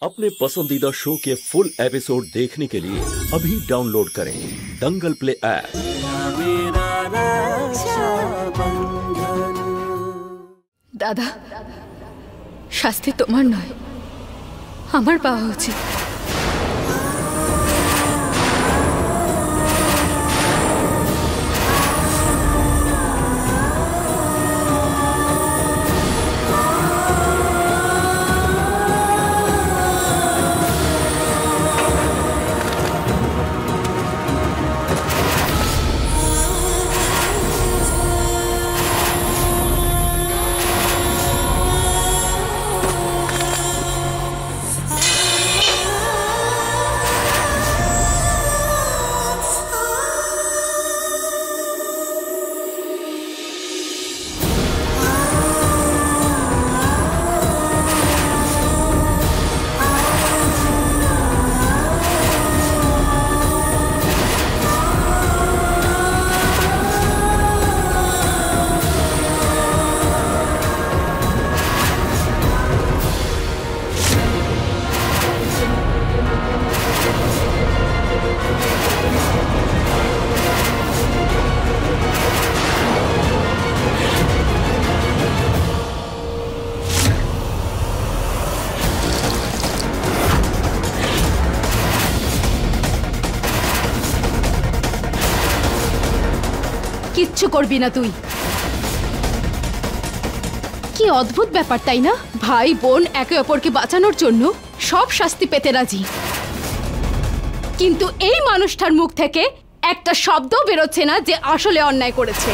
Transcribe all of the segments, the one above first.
अपने पसंदीदा शो के फुल एपिसोड देखने के लिए अभी डाउनलोड करें दंगल प्ले ऐप। दादा, শাস্তি তোমার নয়, আমার পাওয়া উচিত। কিচ্ছু করবি না তুই। কি অদ্ভুত ব্যাপার তাই না? ভাই বোন একে অপরকে বাঁচানোর জন্য সব শাস্তি পেতে রাজি, কিন্তু এই মানুষটার মুখ থেকে একটা শব্দও বেরোচ্ছে না যে আসলে অন্যায় করেছে।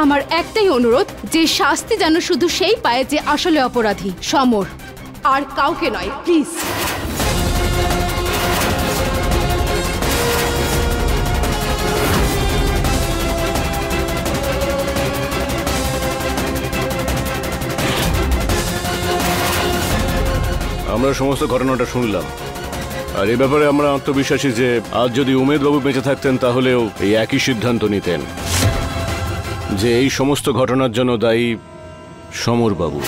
আমার একটাই অনুরোধ যে শাস্তি যেন শুধু সেই পায় যে আসলে অপরাধী, সমর, আর কাউকে নয়, প্লিজ। আমরা সমস্ত ঘটনাটা শুনলাম, আর এ ব্যাপারে আমরা আত্মবিশ্বাসী যে আজ যদি উমেদবাবু বেঁচে থাকতেন তাহলেও এই একই সিদ্ধান্ত নিতেন যে এই সমস্ত ঘটনার জন্য দায়ী সমরবাবু।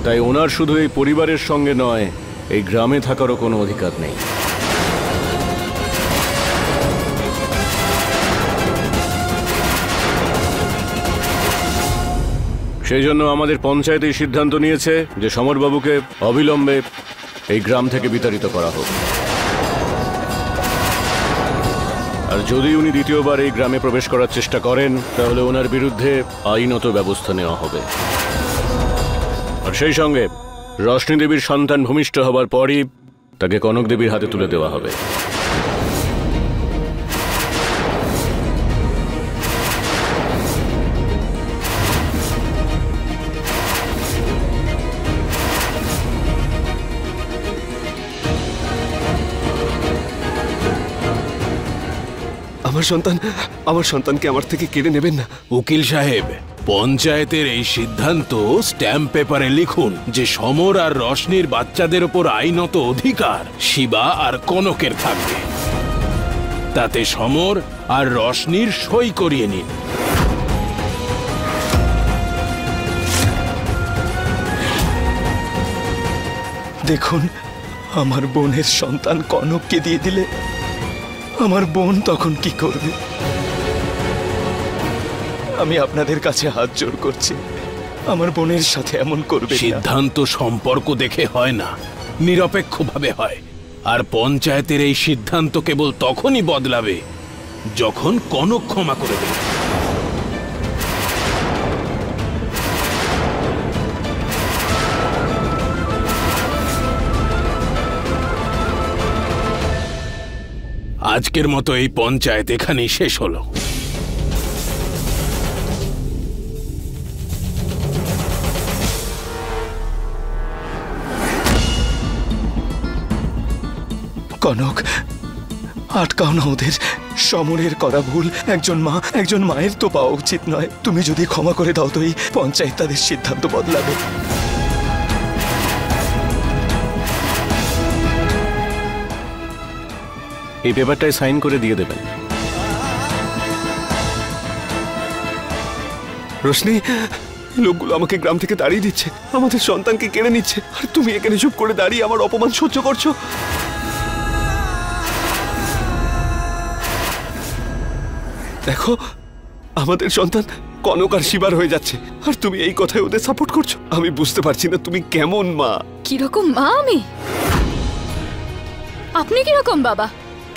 তাই ওনার শুধু এই পরিবারের সঙ্গে নয়, এই গ্রামে থাকারও কোনো অধিকার নেই। সেই জন্য আমাদের পঞ্চায়েত এই সিদ্ধান্ত নিয়েছে যে সমরবাবুকে অবিলম্বে এই গ্রাম থেকে বিতাড়িত করা হোক। আর যদি উনি দ্বিতীয়বার এই গ্রামে প্রবেশ করার চেষ্টা করেন তাহলে ওনার বিরুদ্ধে আইনত ব্যবস্থা নেওয়া হবে। আর সেই সঙ্গে রশ্মি দেবীর সন্তান ভূমিষ্ঠ হবার পরই তাকে কনক দেবীর হাতে তুলে দেওয়া হবে। আমার সন্তানকে আমার থেকে কেড়ে নেবেন না। উকিল সাহেব, পঞ্চায়েতের এই সিদ্ধান্ত স্ট্যাম্প পেপারে লিখুন যে সমর আর রশ্মির বাচ্চাদের ওপর আইনত অধিকার শিবা আর কনকের থাকবে। তাতে সমর আর রশ্মির সই করিয়ে নিন। দেখুন, আমার বোনের সন্তান কনককে দিয়ে দিলে আমার বোন তখন কি করবে? আমি আপনাদের কাছে হাত জোড় করছি, আমার বোনের সাথে এমন করবে না। সিদ্ধান্ত সম্পর্ক দেখে হয় না, নিরপেক্ষভাবে হয়। আর পঞ্চায়েতের এই সিদ্ধান্ত কেবল তখনই বদলাবে যখন কনক ক্ষমা করে দেবে। আজকের মতো এই পঞ্চায়েত এখানেই শেষ হলো। কনক, আটকাও না ওদের। সমরের করা ভুল একজন মায়ের তো পাওয়া উচিত নয়। তুমি যদি ক্ষমা করে দাও তো এই পঞ্চায়েত তাদের সিদ্ধান্ত বদলাবে। এই পেপারটায় সাইন করে দিয়ে দেবেন। রোশনি, লোকগুলো আমাকে গ্রাম থেকে তাড়িয়ে দিচ্ছে, আমাদের সন্তানকে কেড়ে নিচ্ছে, আর তুমি এখানে চুপ করে দাঁড়িয়ে আমার অপমান সহ্য করছো। দেখো, আমাদের সন্তান কনক আর শিবার হয়ে যাচ্ছে, আর তুমি এই কথায় ওদের সাপোর্ট করছো। আমি বুঝতে পারছি না তুমি কেমন মা। কিরকম মা আমি? আপনি কিরকম বাবা,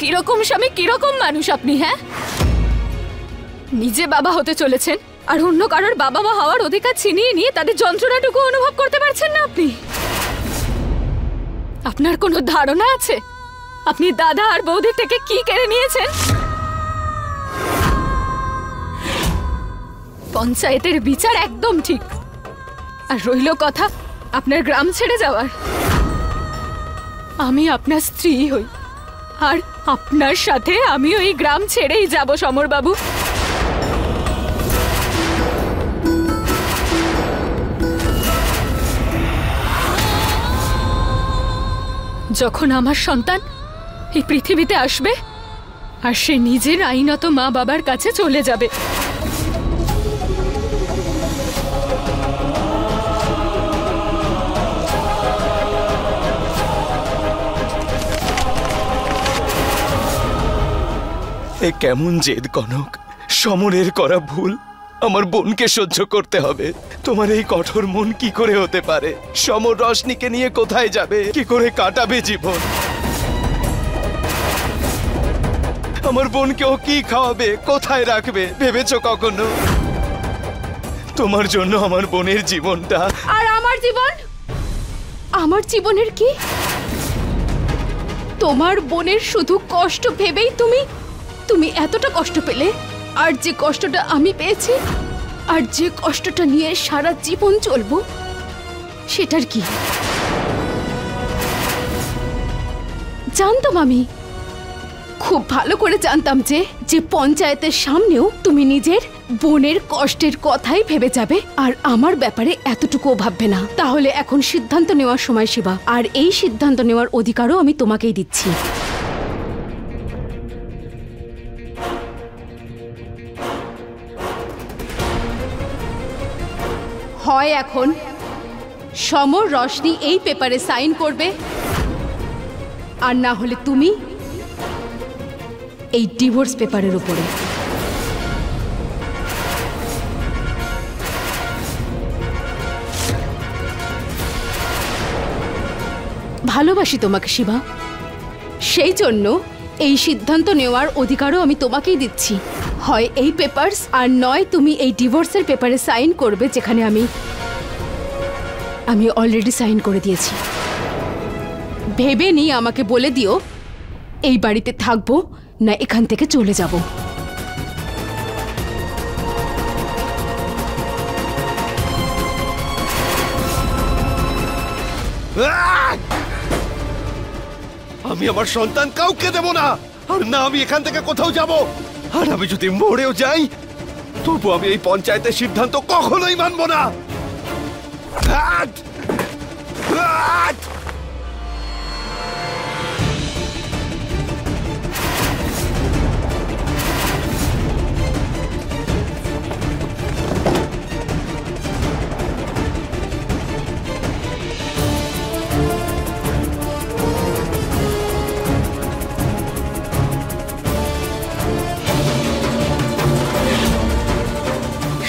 কিরকম স্বামী, কিরকম মানুষ আপনি? হ্যাঁ, নিজে বাবা হতে চলেছেন আর অন্য কারোর বাবা মা হওয়ার অধিকার ছিনিয়ে নিয়ে তাদের যন্ত্রণাটুকু অনুভব করতে পারছেন না আপনি? আপনার কোনো ধারণা আছে আপনি দাদা আর বৌদির থেকে কি কেড়ে নিয়েছেন? পঞ্চায়েতের বিচার একদম ঠিক। আর রইল কথা আপনার গ্রাম ছেড়ে যাওয়ার, আমি আপনার স্ত্রী হই আর আপনার সাথে আমি ওই গ্রাম ছেড়েই যাব সমর বাবু। যখন আমার সন্তান এই পৃথিবীতে আসবে আর সে নিজের আইনত মা বাবার কাছে চলে যাবে, এ কেমন জেদ কনক? সমরের করা ভুল আমার বোনকে সহ্য করতে হবে। তোমার এই কঠোর মন কি করে হতে পারে? সমর রশনিকে নিয়ে কোথায় যাবে, কি করে কাটাবে জীবন? আমার বোনকেও কি খাওয়াবে, কোথায় রাখবে ভেবেছো কখনো? তোমার জন্য আমার বোনের জীবনটা। আর আমার জীবন? আমার জীবনের কি? তোমার বোনের শুধু কষ্ট ভেবেই তুমি এতটা কষ্ট পেলে? আর যে কষ্টটা আমি পেয়েছি আর যে কষ্টটা নিয়ে সারা জীবন চলবো, সেটার কি? জানতাম, আমি খুব ভালো করে জানতাম যে পঞ্চায়েতের সামনেও তুমি নিজের বোনের কষ্টের কথাই ভেবে যাবে আর আমার ব্যাপারে এতটুকুও ভাববে না। তাহলে এখন সিদ্ধান্ত নেওয়ার সময় শিবা, আর এই সিদ্ধান্ত নেওয়ার অধিকারও আমি তোমাকেই দিচ্ছি। হয় এখন সমর রশনি এই পেপারে সাইন করবে, আর না হলে তুমি এই ডিভোর্স পেপারের উপরে। ভালোবাসি তোমাকে শিবা, সেই জন্য এই সিদ্ধান্ত নেওয়ার অধিকারও আমি তোমাকেই দিচ্ছি। হয় এই পেপারস, আর নয় তুমি এই ডিভোর্সের পেপারে সাইন করবে, যেখানে আমি অলরেডি সাইন করে দিয়েছি। ভেবে নিয়ে আমাকে বলে দিও এই বাড়িতে থাকবো না এখান থেকে চলে যাব। আমি আমার সন্তান কাউকে দেব না, আর না আমি এখান থেকে কোথাও যাব। আর আমি যদি মরেও যাই তবু আমি এই পঞ্চায়েতের সিদ্ধান্ত কখনোই মানব না।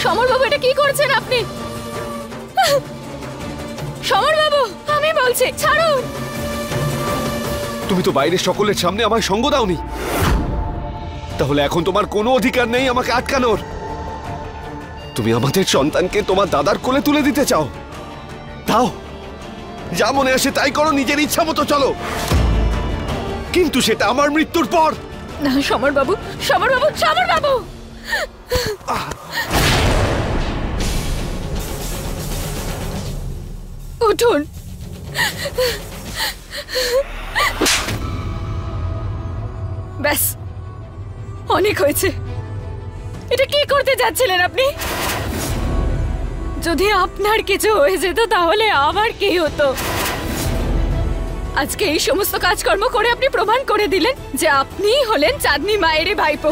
সমর বাবু, এটা কি করছেন আপনি? সমর বাবু, আমি বলছি ছাড়ুন। তুমি তো বাইরের সকলের সামনে আমায় সঙ্গ দাওনি, তাহলে এখন তোমার কোনো অধিকার নেই আমাকে আটকানোর। তুমি আমাদের সন্তানকে তোমার দাদার কোলে তুলে দিতে চাও, দাও, যা মনে আসে তাই করো, নিজের ইচ্ছা মতো চলো, কিন্তু সেটা আমার মৃত্যুর পর। না সমর বাবু, সমর বাবু, সমর বাবু, উঠুন। ব্যাস, অনেক হয়েছে। এটা কি করতে যাচ্ছিলেন আপনি? যদি আপনার কিছু হয়ে যেত তাহলে আমার কি হতো? আজকে এই সমস্ত কাজকর্ম করে আপনি প্রমাণ করে দিলেন যে আপনিই হলেন চাঁদনি মায়ের ভাইপো।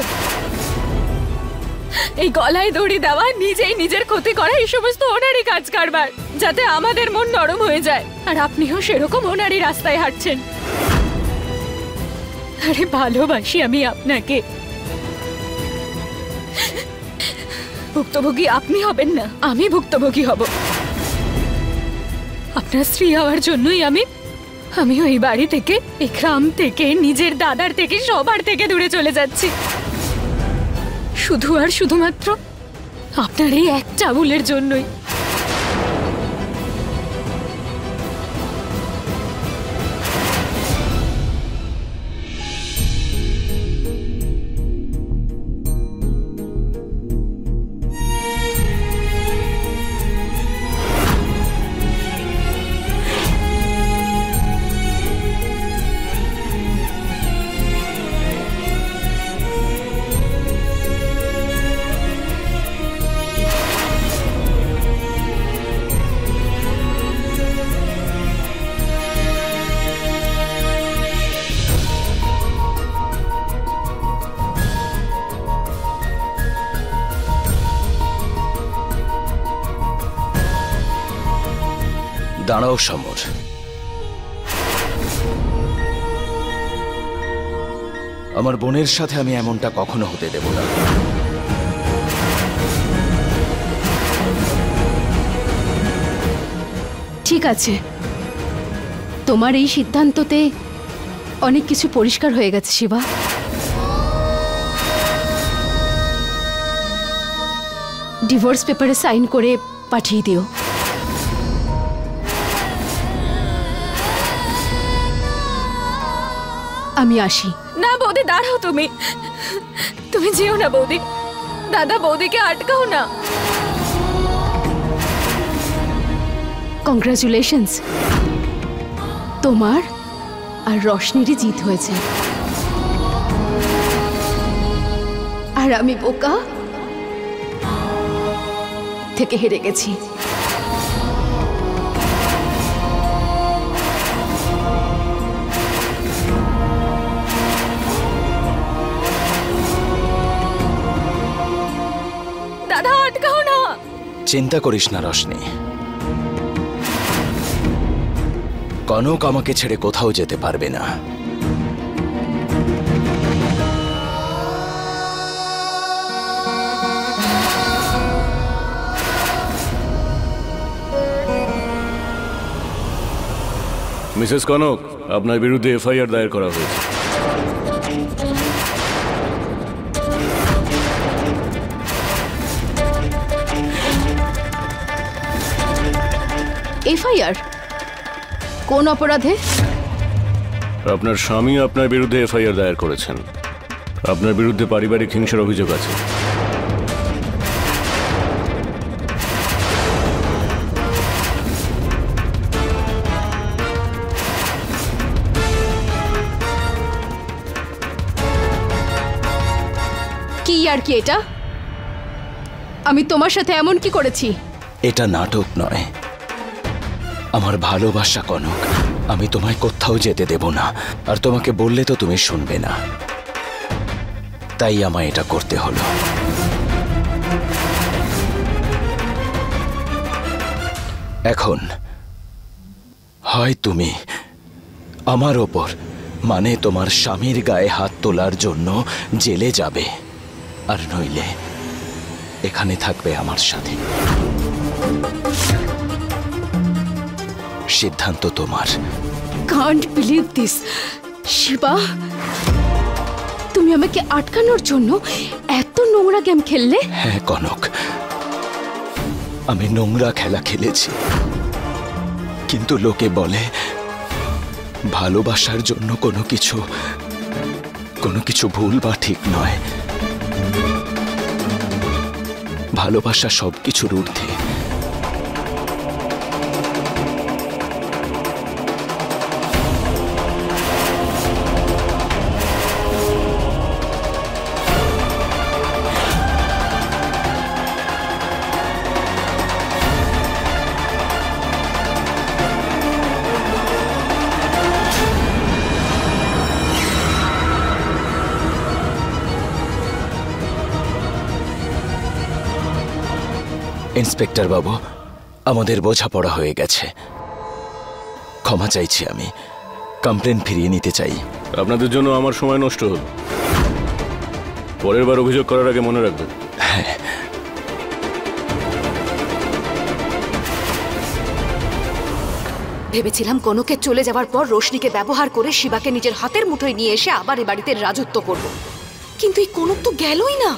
এই গলায় দড়ি দেওয়া, নিজেই নিজের ক্ষতি করা, এই সমস্ত ওনারই কাজ কারবার, যাতে আমাদের মন নরম হয়ে যায়। আর আপনিও সেরকম ওনারই রাস্তায় হাঁটছেন। আরে ভালোবাসি আমি আপনাকে। ভুক্তভোগী আপনি হবেন না, আমি ভুক্তভোগী হব। আপনার স্ত্রী হওয়ার জন্যই আমি ওই বাড়ি থেকে, এই গ্রাম থেকে, নিজের দাদার থেকে, সবার থেকে দূরে চলে যাচ্ছি, শুধু আর শুধুমাত্র আপনার এই একটা ভুলের জন্যই। দাঁড়াও সমর, আমার বোনের সাথে আমি এমনটা কখনো হতে দেব না। ঠিক আছে, তোমার এই সিদ্ধান্ততে অনেক কিছু পরিষ্কার হয়ে গেছে শিবা। ডিভোর্স পেপারে সাইন করে পাঠিয়ে দিও। আমি আসি। না বৌদি, দাঁড়াও, তুমি যেও না বৌদি। দাদা, বৌদিকে আটকাও না। কংগ্রাচুলেশনস, তোমার আর রশনিরই জিত হয়েছে, আর আমি বোকা থেকে হেরে গেছি। দাদা, আটকাও না। চিন্তা করিস না রশনি, কনক আমাকে ছেড়ে কোথাও যেতে পারবে না। মিসেস কনক, আপনার বিরুদ্ধে এফআইআর দায়ের করা হয়েছে। এফআইআর? কোন অপরাধে? আপনার স্বামী আপনার বিরুদ্ধে এফআইআর দায়ের করেছেন। আপনার বিরুদ্ধে পারিবারিক হিংসার অভিযোগ আছে। কি আর কি এটা? আমি তোমার সাথে এমন কি করেছি? এটা নাটক নয়, আমার ভালোবাসা কনক। আমি তোমায় কোথাও যেতে দেব না, আর তোমাকে বললে তো তুমি শুনবে না, তাই আমায় এটা করতে হলো। এখন হয় তুমি আমার ওপর, মানে তোমার স্বামীর গায়ে হাত তোলার জন্য জেলে যাবে, আর নইলে এখানে থাকবে আমার সাথে। সিদ্ধান্ত তোমার। কান্ট বিলিভ দিস শিবা, তুমি আমাকে আটকানোর জন্য এত নোংরা গেম খেললে? হ্যাঁ কনক, আমি নোংরা খেলা খেলেছি, কিন্তু লোকে বলে ভালোবাসার জন্য কোনো কিছু ভুল বা ঠিক নয়। ভালোবাসা সবকিছুর ঊর্ধ্বে। ইন্সপেক্টর বাবু, আমাদের বোঝাপড়া হয়ে গেছে, ক্ষমা চাইছি। আমি কমপ্লেন ফিরিয়ে নিতে চাই। আপনাদের জন্য আমার সময় নষ্ট হল। পরের বার অভিযোগ করার আগে মনে রাখবেন। হ্যাঁ, ভেবেছিলাম কনকের চলে যাওয়ার পর রোশনিকে ব্যবহার করে শিবাকে নিজের হাতের মুঠোয় নিয়ে এসে আবার এ বাড়িতে রাজত্ব করব, কিন্তু এই কনক তো গেলই না।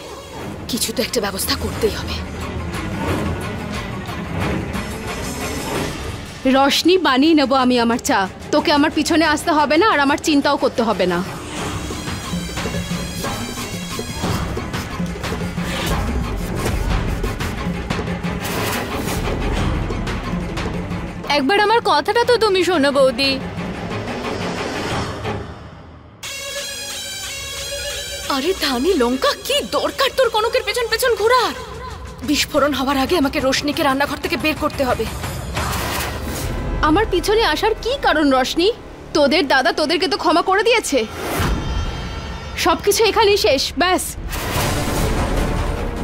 কিছু তো একটা ব্যবস্থা করতেই হবে। রশনি, বানিয়ে নেবো আমি আমার চা। তোকে আমার পিছনে আসতে হবে না আর আমার চিন্তাও করতে হবে না। একবার আমার কথাটা তো তুমি শোনো বৌদি। আরে ধানি লঙ্কা, কি দরকার তোর কনকের পেছন পেছন ঘোরার? বিস্ফোরণ হওয়ার আগে আমাকে রোশনিকে রান্নাঘর থেকে বের করতে হবে। আমার পিছনে আসার কি কারণ রশনি? তোদের দাদা তোদেরকে তো ক্ষমা করে দিয়েছে, সবকিছু এখানেই শেষ, ব্যাস।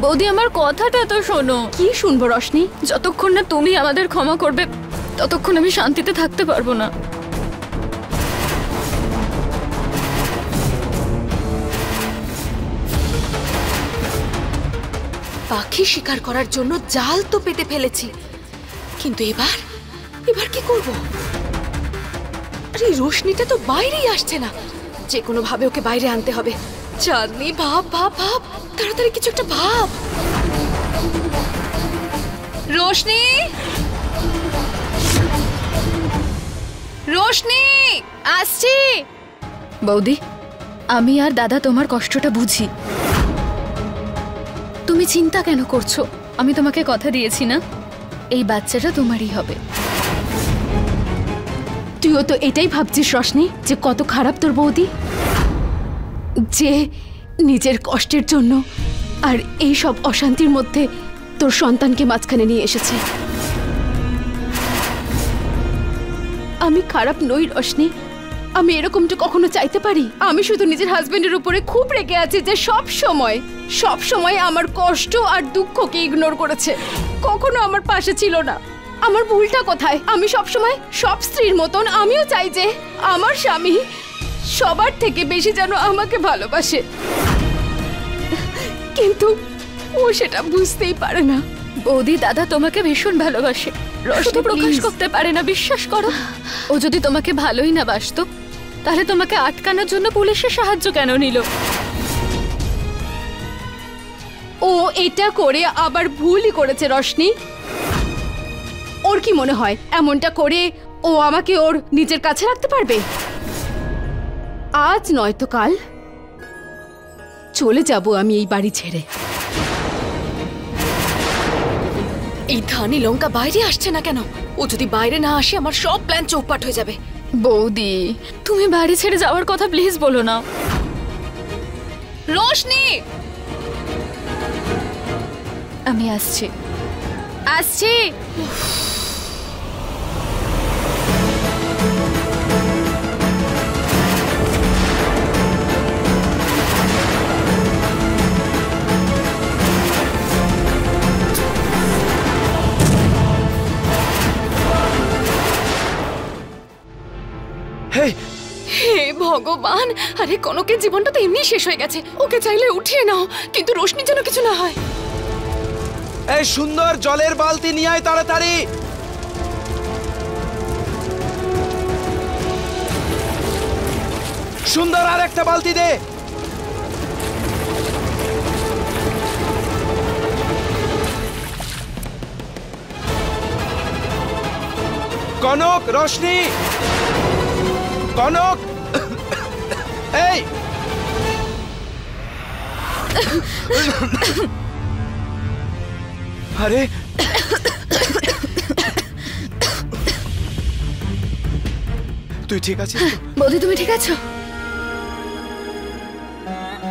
বৌদি আমার কথাটা তো শোনো। কি শুনবো রশনি? যতক্ষণ না তুমি আমাদের ক্ষমা করবে ততক্ষণ আমি শান্তিতে থাকতে পারবো না। পাখি শিকার করার জন্য জাল তো পেতে ফেলেছি, কিন্তু এবার কি করব? আরে রোশনিটা তো বাইরেই আসছে না, যে কোনো ভাবে ওকে বাইরে আনতে হবে। চাঁদনি, ভাব ভাব ভাব, তাড়াতাড়ি কিছু একটা ভাব। রোশনি, রোশনি, আসছি। বৌদি, আমি আর দাদা তোমার কষ্টটা বুঝি। তুমি চিন্তা কেন করছো? আমি তোমাকে কথা দিয়েছি না, এই বাচ্চাটা তোমারই হবে। তুইও তো এটাই ভাবছিস রশনি, যে কত খারাপ তোর বৌদি, যে নিজের কষ্টের জন্য আর এই সব অশান্তির মধ্যে তোর সন্তানকে মাঝখানে নিয়ে এসেছে। আমি খারাপ নই রশনি, আমি এরকমটা কখনো চাইতে পারি? আমি শুধু নিজের হাজবেন্ডের উপরে খুব রেগে আছি, যে সব সময় আমার কষ্ট আর দুঃখকে ইগনোর করেছে, কখনো আমার পাশে ছিল না। আমার ভুলটা কোথায়? আমি সবসময় সব স্ত্রীর মতন আমিও চাই যে আমার স্বামী সবার থেকে বেশি যেন আমাকে ভালোবাসে, কিন্তু ও সেটা বুঝতেই পারে না। বৌদি, দাদা তোমাকে ভীষণ ভালোবাসে, রশনি প্রকাশ করতে পারে না, বিশ্বাস করো। ও যদি তোমাকে ভালোই না বাসতো তাহলে তোমাকে আটকানোর জন্য পুলিশের সাহায্য কেন নিল? ও এটা করে আবার ভুলই করেছে রশনি। ওর কি মনে হয় এমনটা করে ও আমাকে ওর নিজের কাছে রাখতে পারবে? আজ নয়তো কাল চলে যাব আমি এই বাড়ি ছেড়ে। এই ধানি লঙ্কা বাইরে আসছে না কেন? ও যদি বাইরে না আসে আমার সব প্ল্যান চৌপাট হয়ে যাবে। বৌদি, তুমি বাড়ি ছেড়ে যাওয়ার কথা প্লিজ বলো না। রোশনি, আমি আসছি। হে ভগবান, আরে কনকের জীবনটা তো এমনি শেষ হয়ে গেছে, ওকে চাইলে উঠিয়ে নাও, কিন্তু রোশনির যেন কিছু না হয়। এই সুন্দর, জলের বালতি নিয়ে আয় তাড়াতাড়ি। সুন্দর, আর একটা বালতি দে। কনক, রোশনি, কনক, এই আরে তুই ঠিক আছিস? বৌদি, তুমি ঠিক আছো?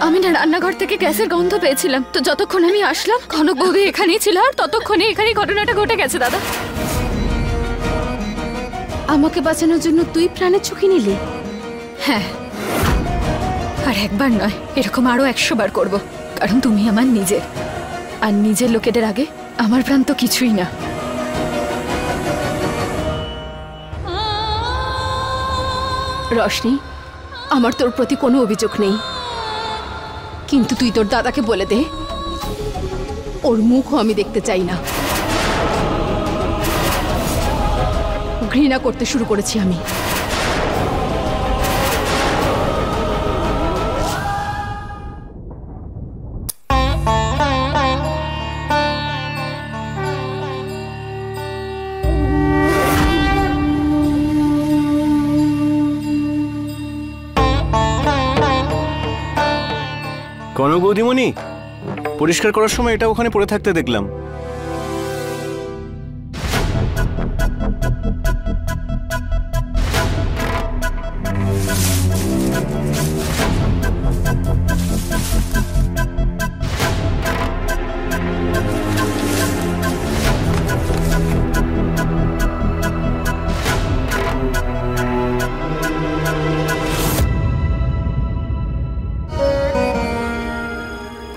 আমি না রান্নাঘর থেকে গ্যাসের গন্ধ পেয়েছিলাম, তো যতক্ষণ আমি আসলাম কনক বৌদি এখানেই ছিল, আর ততক্ষণে এখানেই ঘটনাটা ঘটে গেছে। দাদা, আমাকে বাঁচানোর জন্য তুই প্রাণের ঝুঁকি নিলি? হ্যাঁ, আর একবার নয়, এরকম আরো 100 বার করবো, কারণ তুমি আমার নিজের, আর নিজের লোকেদের আগে আমার প্রাণ তো কিছুই না। রশনি, আমার তোর প্রতি কোনো অভিযোগ নেই, কিন্তু তুই তোর দাদাকে বলে দে ওর মুখও আমি দেখতে চাই না। ঘৃণা করতে শুরু করেছি আমি। কনক বৌদিমণি, পরিষ্কার করার সময় এটা ওখানে পড়ে থাকতে দেখলাম।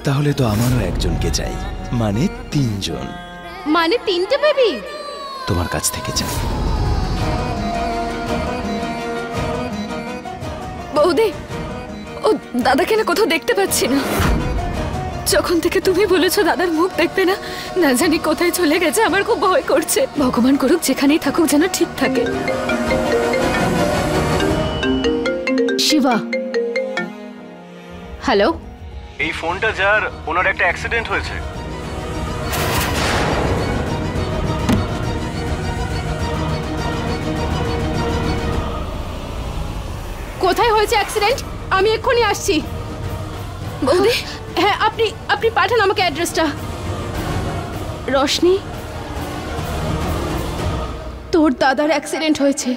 তাহলে তো আমারও একজনকে চাই, মানে 3 জন। মানে 3টে বেবি তোমার কাছ থেকে চাই। বৌদি, ও দাদাকে না কোথাও দেখতে পাচ্ছি না। যখন থেকে তুমি বলেছো দাদার মুখ দেখবে না, না জানি কোথায় চলে গেছে। আমার খুব ভয় করছে। ভগবান করুক যেখানেই থাকুক যেন ঠিক থাকে। শিবা, হ্যালো। এই ফোনটা যার, ওনার একটা অ্যাক্সিডেন্ট হয়েছে। কোথায় হয়েছে অ্যাক্সিডেন্ট? আমি এক্ষুনি আসছি। বৌদি, হ্যাঁ, আপনি পাঠান আমাকে অ্যাড্রেসটা। রশনি, তোর দাদার অ্যাক্সিডেন্ট হয়েছে।